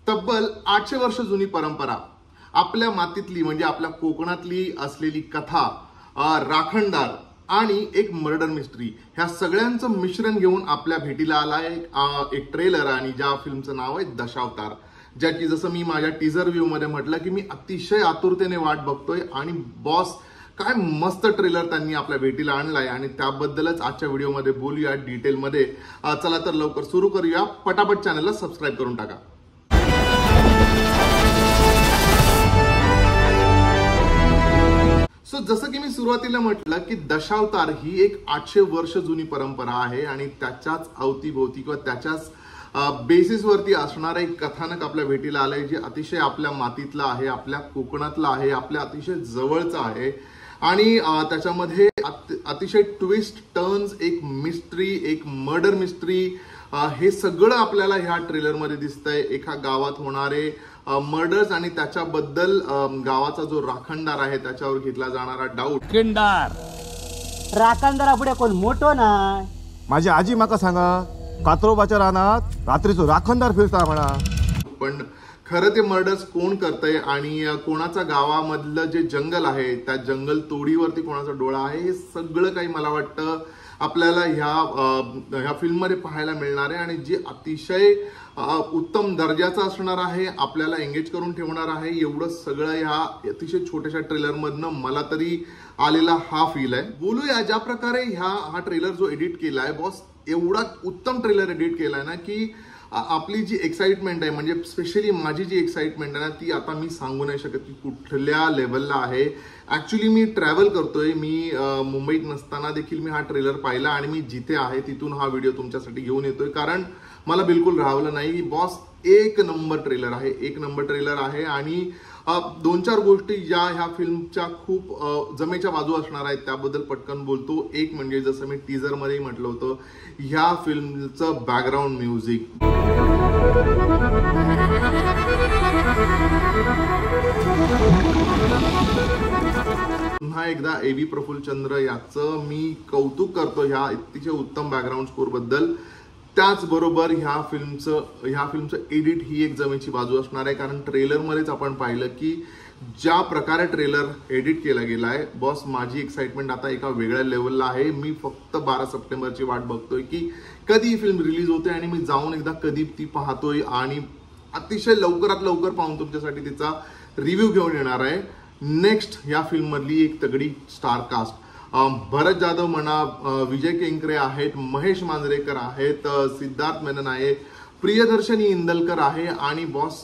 तब्बल 800 वर्ष जुनी परंपरा, आपल्या मातीतली म्हणजे आपल्या कोकणातली असलेली कथा, राखणदार आणि एक मर्डर मिस्ट्री, ह्या सगळ्यांचं मिश्रण घेऊन आपल्या भेटीला आलाय एक ट्रेलर, आणि ज्या फिल्मचं नाव आहे दशावतार, ज्याची जसं मी माझ्या टीजर व्ह्यू मध्ये म्हटलं की मी अतिशय आतुरतेने वाट बघतोय. आणि बॉस, काय मस्त ट्रेलर त्यांनी आपल्या भेटीला आणलाय आणि त्याबद्दलच आजच्या व्हिडिओमध्ये बोलूया डिटेलमध्ये. चला तर लवकर सुरू करूया. पटापट चॅनलला सबस्क्राईब करून टाका. जसं की मी सुरुवातीला म्हटलं की दशावतार ही एक 800 वर्ष जुनी परंपरा आहे आणि त्याच्याच अवतीभोवती किंवा त्याच्याच बेसिसवरती असणारं एक कथानक आपल्या भेटीला आलंय, जे अतिशय आपल्या मातीतलं आहे, आपल्या कोकणातलं आहे, आपल्या अतिशय जवळचं आहे. आणि त्याच्यामध्ये अतिशय ट्विस्ट, टर्न्स, एक मिस्ट्री, एक मर्डर मिस्ट्री, हे सगळं आपल्याला ह्या ट्रेलरमध्ये दिसतंय. एका गावात होणारे मर्डर्स आणि त्याच्याबद्दल गावाचा जो राखणदार आहे त्याच्यावर घेतला जाणारा डाऊट. राखणदारा पुढे कोण मोठो नाही. माझी आजी माका सांगा, कात्रोबाच्या रानात रात्रीचो राखणदार फिरता म्हणा. पण खरं ते मर्डर्स कोण करतंय आणि कोणाचा गावामधलं जे जंगल आहे त्या जंगल तोडीवरती कोणाचा डोळा आहे, हे सगळं काही मला वाटतं आपल्याला ह्या फिल्ममध्ये पाहायला मिळणार आहे. आणि जे अतिशय उत्तम दर्जाचं असणार आहे, आपल्याला एंगेज करून ठेवणार आहे. एवढं सगळं ह्या अतिशय छोट्याशा ट्रेलरमधनं मला तरी आलेला हा फील आहे. बोलूया ज्या प्रकारे हा ट्रेलर जो एडिट केलाय बॉस, एवढा उत्तम ट्रेलर एडिट केलाय ना की आपली जी एक्साइटमेंट आहे, म्हणजे स्पेशली माझी जी एक्साइटमेंट आहे ना, ती आता मी सांगू नाही शकत की कुठल्या लेवलला आहे. ऍक्च्युली मी ट्रॅव्हल करतोय, मी मुंबईत नसताना देखील मी हा ट्रेलर पाहिला आणि मी जिथे आहे तिथून हा व्हिडिओ तुमच्यासाठी घेऊन येतोय, कारण मला बिलकुल राहवलं नाही. बॉस, एक नंबर ट्रेलर आहे, एक नंबर ट्रेलर आहे. आणि 2-4 गोष्टी ज्या ह्या फिल्मच्या खूप जमेच्या बाजू असणार आहेत त्याबद्दल पटकन बोलतो. एक म्हणजे जसं मी टीजर मध्ये म्हटलं होतं, ह्या फिल्मचं बॅकग्राऊंड म्युझिक, पुन्हा एकदा A.V. प्रफुल्लचंद्र याचं मी कौतुक करतो ह्या अतिशय उत्तम बॅकग्राऊंड स्कोर बद्दल. त्याचबरोबर ह्या फिल्मचं एडिट ही एक जमेची बाजू असणार आहे, कारण ट्रेलरमध्येच आपण पाहिलं की ज्या प्रकारे ट्रेलर एडिट केला गेलाय बॉस, माझी एक्साइटमेंट आता एका वेगळ्या लेवलला आहे. मी फक्त 12 सप्टेंबरची वाट बघतोय की कधी ही फिल्म रिलीज होते आणि मी जाऊन एकदा कधी ती पाहतोय आणि अतिशय लवकरात लवकर पाहून तुमच्यासाठी तिचा रिव्ह्यू घेऊन येणार आहे. नेक्स्ट, या फिल्म मधली एक तगडी स्टार कास्ट, भरत जाधव म्हणा, विजय केंकरे आहेत, महेश मांजरेकर आहेत, सिद्धार्थ मेनन आहे, प्रियदर्शनी इंदलकर आहे. आणि बॉस,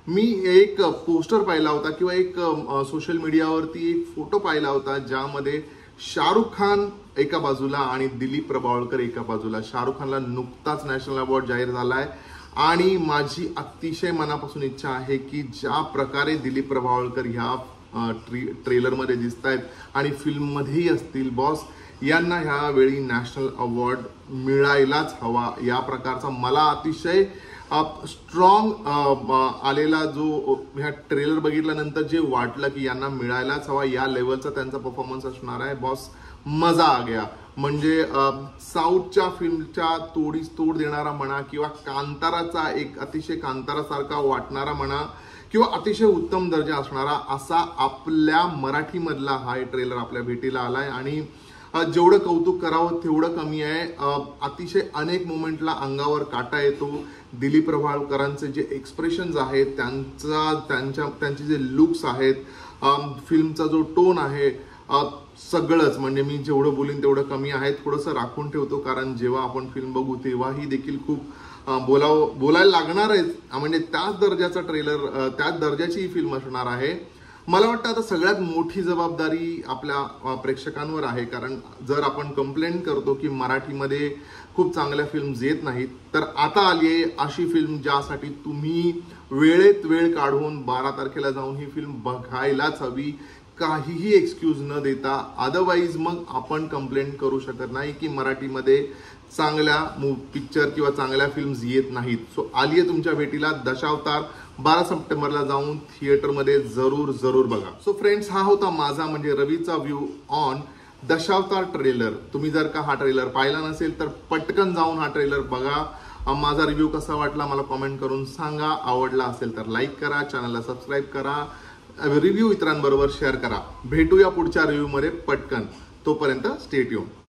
मी एक पोस्टर पाहिला होता किंवा एक सोशल मीडियावरती एक फोटो पाहिला होता ज्यामध्ये शाहरुख खान एका बाजूला आणि दिलीप प्रभावळकर एका बाजूला. शाहरुख खानला नुकताच नॅशनल अवॉर्ड जाहीर झालाय आणि माझी अतिशय मनापासून इच्छा आहे की ज्या प्रकारे दिलीप प्रभावळकर ह्या ट्रेलरमध्ये दिसत आहेत आणि फिल्ममध्येही असतील बॉस, यांना ह्यावेळी नॅशनल अवॉर्ड मिळायलाच हवा. या प्रकारचा मला अतिशय स्ट्रॉंग आलेला जो ह्या ट्रेलर बघितल्यानंतर जे वाटलं की यांना मिळायलाच हवा, या लेवलचा त्यांचा परफॉर्मन्स असणार आहे बॉस. मजा आ गया. म्हणजे साऊथच्या फिल्मच्या तोडीस तोड देणारा म्हणा किंवा कांताराचा एक अतिशय कांतारासारखा वाटणारा म्हणा किंवा अतिशय उत्तम दर्जा असणारा असा आपल्या मराठीमधला हा ट्रेलर आपल्या भेटीला आलाय. आणि जेवढं कौतुक करावं तेवढं कमी आहे. अतिशय अनेक मोमेंटला अंगावर काटा येतो. दिलीप प्रभावळकरांचे जे एक्सप्रेशन्स आहेत, त्यांचे जे लुक्स आहेत, फिल्मचा जो टोन आहे, सगळंच म्हणजे मी जेवढं बोलीन तेवढं कमी आहे. थोडंसं राखून ठेवतो, कारण जेव्हा आपण फिल्म बघू तेव्हाही देखील खूप बोलायला लागणार आहे. म्हणजे त्याच दर्जाचा ट्रेलर, त्याच दर्जाची ही फिल्म असणार आहे. मला वाटतं आता सगळ्यात मोठी जबाबदारी आपल्या प्रेक्षकांवर आहे, कारण जर आपण कंप्लेंट करतो की मराठीमध्ये खूप चांगल्या फिल्म्स येत नाहीत, तर आता आली आहे अशी फिल्म ज्यासाठी तुम्ही वेळेत वेळ काढून 12 तारखेला जाऊन ही फिल्म बघायलाच हवी, काहीही एक्सक्यूज न देता. अदरवाईज मग आपण कंप्लेंट करू शकत नाही की मराठीमध्ये चांगल्या पिक्चर किंवा चांगल्या फिल्म्स येत नाहीत. सो आली आहे तुमच्या भेटीला दशावतार. 12 सप्टेंबरला जाऊन थिएटरमध्ये जरूर बघा. सो फ्रेंड्स, हा होता माझा म्हणजे रवीचा व्ह्यू ऑन दशावतार ट्रेलर. तुम्ही जर का हा ट्रेलर पाहिला नसेल तर पटकन जाऊन हा ट्रेलर बघा. माझा रिव्ह्यू कसा वाटला मला कॉमेंट करून सांगा. आवडला असेल तर लाईक करा, चॅनलला सबस्क्राईब करा, रिव्ह्यू इतरांबरोबर शेअर करा. भेटूया पुढच्या रिव्ह्यूमध्ये पटकन. तोपर्यंत स्टे ट्यून.